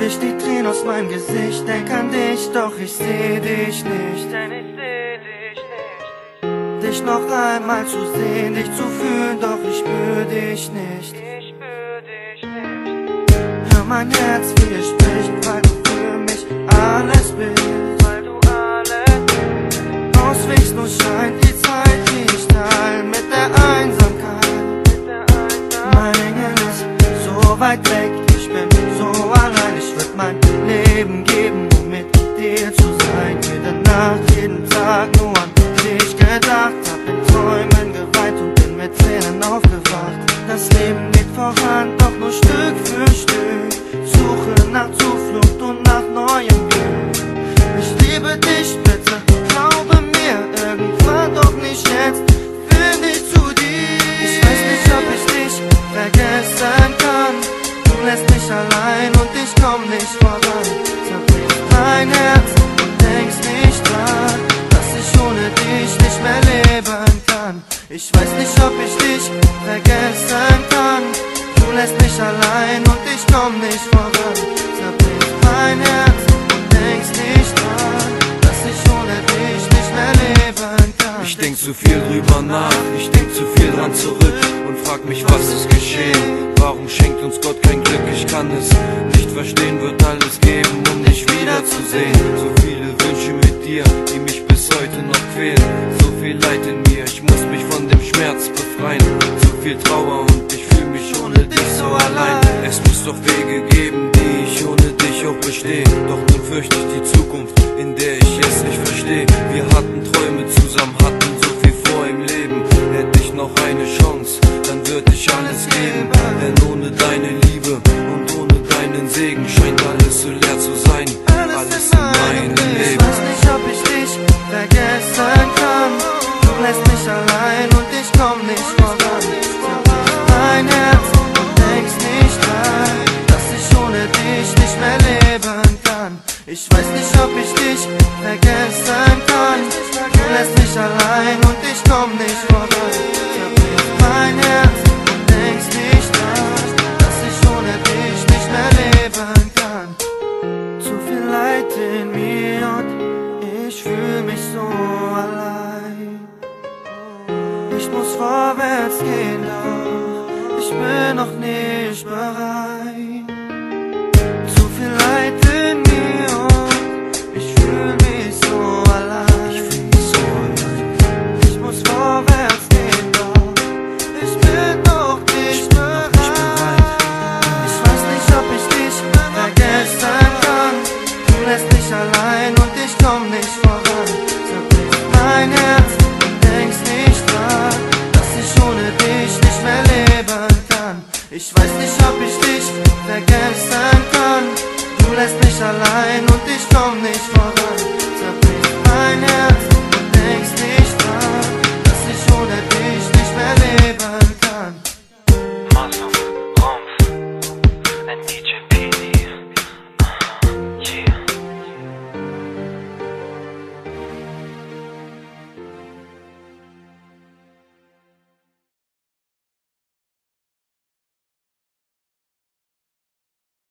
wisch die Tränen aus meinem Gesicht, denk an dich, doch ich seh dich nicht. Denn ich seh dich nicht. Dich noch einmal zu sehen, dich zu fühlen, doch ich spür dich nicht. Ich spür dich nicht. Hör mein Herz, wie es spricht, weil du für mich alles bist. Weil du alles bist. Auswegs nur scheint die Zeit, die ich teil mit der Einsamkeit. Mit der Einsamkeit. Mein Engel ist so weit weg, ich bin so allein. Ich würd mein Leben geben, um mit dir zu sein. Jede Nacht, jeden Tag nur an dich gedacht. Hab in Träumen geweint und bin mit Tränen aufgewacht. Das Leben geht voran, doch nur Stück für Stück. Suche nach Zuflucht und nach neuem Glück. Ich liebe dich, bitte, glaube mir, irgendwann, doch nicht jetzt, find ich zu dir. Ich weiß nicht, ob ich dich vergessen kann. Du lässt mich allein und ich komm nicht voran. Zerbricht mein Herz und denkst nicht dran, dass ich ohne dich nicht mehr leben kann. Ich weiß nicht, ob ich dich vergessen kann. Du lässt mich allein und ich komm nicht voran. Zerbricht mein Herz und denkst nicht dran, dass ich ohne dich nicht mehr leben kann. Ich denk zu viel drüber nach, ich denk zu viel dran zurück und frag mich, was ist geschehen? Warum schenkt uns Gott kein Glück? Ich kann es nicht verstehen, wird alles geben, um dich wiederzusehen. So viele Wünsche mit dir, die mich bis heute noch quälen. So viel Leid in mir, ich muss mich von dem Schmerz befreien. So viel Trauer und ich fühl mich ohne dich so allein. Es muss doch Wege geben, die ich ohne dich auch bestehe. Doch nun fürchte ich die Zukunft, in der ich es nicht verstehe. Wir hatten Träume zusammen, hatten so viel vor im Leben. Hätte ich noch eine Chance, dann würde ich alles geben. Denn ohne deine Liebe und ohne deinen Segen scheint alles so leer zu sein. Alles in meinem Leben. Ich weiß nicht, ob ich dich vergessen kann. Du lässt mich allein und ich komm nicht voran. Zerbricht mein Herz und denkst nicht dran, dass ich ohne dich nicht mehr leben kann. Ich weiß nicht, ob ich dich vergessen kann. Du lässt mich allein und ich komm nicht voran. Zerbricht mein Herz und denkst nicht dran, dass ich ohne dich nicht mehr leben kann. Zu viel Leid in mir und ich fühl mich so allein. Ich muss vorwärts gehen, doch ich bin noch nicht bereit. Zu viel Leid in mir und ich fühl mich so allein. Ich muss vorwärts gehen, doch ich bin noch nicht bereit. Ich weiß nicht, ob ich dich vergessen kann. Du lässt mich allein und ich komm nicht voran. Zerbricht mein Herz und denkst nicht dran, dass ich ohne dich nicht mehr leben kann. Ich weiß nicht, ob ich dich vergessen kann. Du lässt mich allein und ich komm nicht voran.